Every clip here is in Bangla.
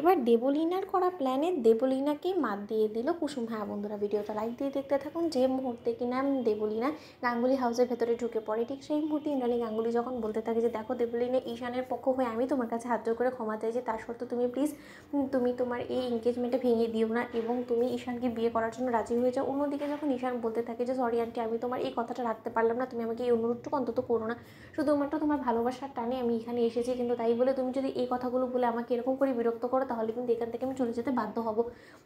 এবার দেবলীনার করা প্ল্যানে দেবলীনাকেই মাত দিয়ে দিল কুসুম। হ্যাঁ বন্ধুরা, ভিডিওটা লাইক দিয়ে দেখতে থাকুন। যে মুহূর্তে কিনা দেবলীনা গাঙ্গুলি হাউসের ভেতরে ঢুকে পড়ে, ঠিক সেই মুহূর্তে ইন্দ্রাণী গাঙ্গুলি যখন বলতে থাকে যে দেখো দেবলীনা, ঈশানের পক্ষ হয়ে আমি তোমার কাছে হাত জোর করে ক্ষমা চাই যে তার সত্ত্বেও তুমি প্লিজ তুমি তোমার এই এনগেজমেন্টে ভেঙে দিও না এবং তুমি ঈশানকে বিয়ে করার জন্য রাজি হয়ে যাও। অন্যদিকে যখন ঈশান বলতে থাকে যে সরি আন্টি, আমি তোমার এই কথাটা রাখতে পারলাম না, তুমি আমাকে এই অনুরোধটুকু অন্তত করো না, শুধুমাত্র তোমার ভালোবাসার টানে আমি এখানে এসেছি, কিন্তু তাই বলে তুমি যদি এই কথাগুলো বলে আমাকে এরকম করে বিরক্ত করো তাহলে কিন্তু এখান থেকে আমি চলে যেতে বাধ্য হব।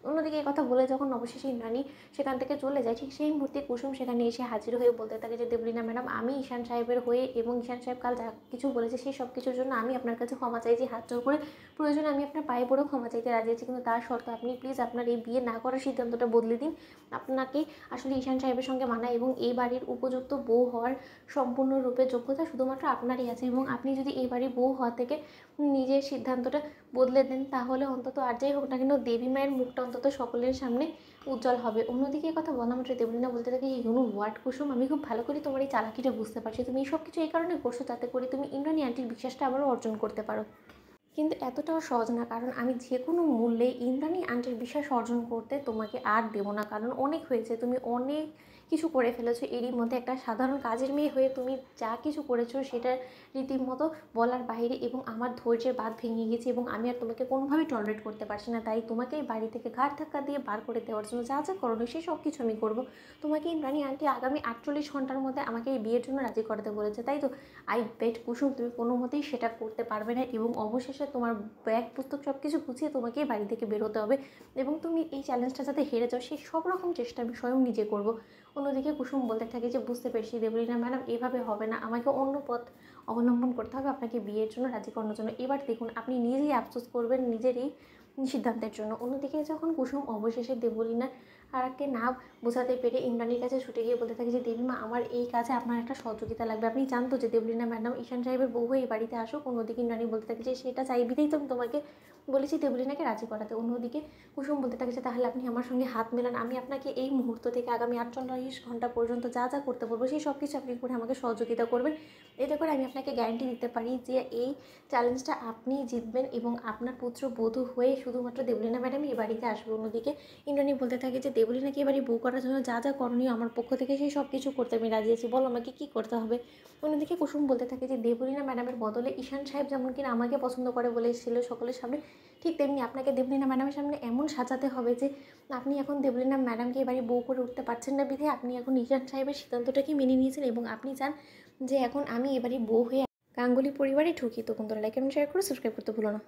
অন্যদিকে এই কথা বলে যখন অবশেষে ইন্দ্রাণী সেখান থেকে চলে যায়, ঠিক সেই মুহূর্তে কুসুম সেখানে এসে হাজির হয়ে বলতে থাকে যে দেবলীনা ম্যাডাম, আমি ঈশান সাহেবের হয়ে এবং ঈশান সাহেব কাল যা কিছু বলেছে সেই সব কিছুর জন্য আমি আপনার কাছে ক্ষমা চাইছি, হাত জোর করে প্রয়োজনে আমি আপনার পায়ে পড়েও ক্ষমা চাইতে রাজি আছি, কিন্তু তার শর্তে আপনি প্লিজ আপনার এই বিয়ে না করার সিদ্ধান্তটা বদলে দিন। আপনাকে আসলে ঈশান সাহেবের সঙ্গে মানায় এবং এই বাড়ির উপযুক্ত বউ হওয়ার সম্পূর্ণরূপে যোগ্যতা শুধুমাত্র আপনারই আছে, এবং আপনি যদি এই বাড়ির বউ হওয়া থেকে নিজের সিদ্ধান্তটা বদলে দেন তাহলে অন্তত আর যাই হোক না কেন দেবী মায়ের মুখটা অন্তত সকলের সামনে উজ্জ্বল হবে। অন্যদিকে কথা বলা মাত্র দেবলীনা বলতে থাকে ইউনো হোয়াট কুসুম, আমি খুব ভালো করে তোমার এই চালাকিটা বুঝতে পারছি, তুমি এই সব কিছু এই কারণে করছো যাতে করে তুমি ইন্দ্রাণী আন্টির বিশ্বাসটা আবারও অর্জন করতে পারো, কিন্তু এতটাও সহজ না, কারণ আমি যে কোনো মূল্যে ইন্দ্রাণী আন্টির বিশ্বাস অর্জন করতে তোমাকে আর দেবো না, কারণ অনেক হয়েছে, তুমি অনেক কিছু করে ফেলেছো। এরই মধ্যে একটা সাধারণ কাজের মেয়ে হয়ে তুমি যা কিছু করেছো সেটা রীতিমতো বলার বাইরে, এবং আমার ধৈর্যের বাঁধ ভেঙে গেছে এবং আমি আর তোমাকে কোনোভাবেই টলারেট করতে পারছি না, তাই তোমাকে এই বাড়ি থেকে ঘাট ধাক্কা দিয়ে বার করে দেওয়ার জন্য যা যা করণীয় সেই সব কিছু আমি করবো। তোমাকে ইন্দ্রাণী আন্টি আগামী 48 ঘন্টার মধ্যে আমাকে এই বিয়ের জন্য রাজি করাতে বলেছে, তাই তো আই বেট কুসুম তুমি কোনো মতেই সেটা করতে পারবে না, এবং অবশেষে তোমার ব্যাগ পুস্তক সব কিছু গুছিয়ে তোমাকে এই বাড়ি থেকে বেরোতে হবে, এবং তুমি এই চ্যালেঞ্জটা যাতে হেরে যাও সেই সব রকম চেষ্টা আমি স্বয়ং নিজে করবো। অন্যদিকে কুসুম বলতে থাকে যে বুঝতে পেরেছি দেবলীনা ম্যাডাম, এভাবে হবে না, আমাকে অন্য পথ অবলম্বন করতে হবে আপনাকে বিয়ের জন্য রাজি করানোর জন্য। এবার দেখুন আপনি নিজেই আফসোস করবেন নিজের এই সিদ্ধান্তের জন্য। অন্যদিকে যখন কুসুম অবশেষে দেবলীনা আরকে না বোঝাতে পেরে ইন্দ্রাণীর কাছে ছুটে গিয়ে বলতে থাকে যে দেবীমা, আমার এই কাজে আপনার একটা সহযোগিতা লাগবে, আপনি জানতো যে দেবলীনা ম্যাডাম ঈশান সাহেবের বউ হয়ে এই বাড়িতে আসুক। অন্যদিকে ইন্দ্রাণী বলতে থাকে যে সেটা চাইবিতেই তো আমি তোমাকে বলেছি দেবলীনাকে রাজি করাতে। অন্যদিকে কুসুম বলতে থাকে যে তাহলে আপনি আমার সঙ্গে হাত মেলান, আমি আপনাকে এই মুহূর্ত থেকে আগামী 48 ঘন্টা পর্যন্ত যা যা করতে বলবো সেই সব কিছু আপনি করে আমাকে সহযোগিতা করবেন। এতে করে আমি আপনাকে গ্যারান্টি দিতে পারি যে এই চ্যালেঞ্জটা আপনি জিতবেন এবং আপনার পুত্র বধূ হয়ে শুধুমাত্র দেবলীনা ম্যাডামই এই বাড়িতে আসবে। অন্যদিকে ইন্দ্রাণী বলতে থাকে যে দেবলীনাকে এবারে বউ করার জন্য যা যা করণীয় আমার পক্ষ থেকে সেই সব কিছু করতে আমি রাজি আছি, বলো আমাকে কী করতে হবে। অন্যদিকে কুসুম বলতে থাকে যে দেবলীনা ম্যাডামের বদলে ঈশান সাহেব যেমন কিনা আমাকে পছন্দ করে বলে এসেছিল সকলের সামনে, ঠিক তেমনি আপনাকে দেবলীনা ম্যাডামের সামনে এমন সাজাতে হবে যে আপনি এখন দেবলীনা ম্যাডামকে এবারে বউ করে উঠতে পারছেন না বিধে আপনি এখন ঈশান সাহেবের সিদ্ধান্তটাকে মেনে নিয়েছেন, এবং আপনি চান যে এখন আমি এবারে বউ হয়ে গাঙ্গুলি পরিবারে ঢুকি। তো বন্ধুরা লাইক এবং শেয়ার করে সাবস্ক্রাইব করতে ভুলো না।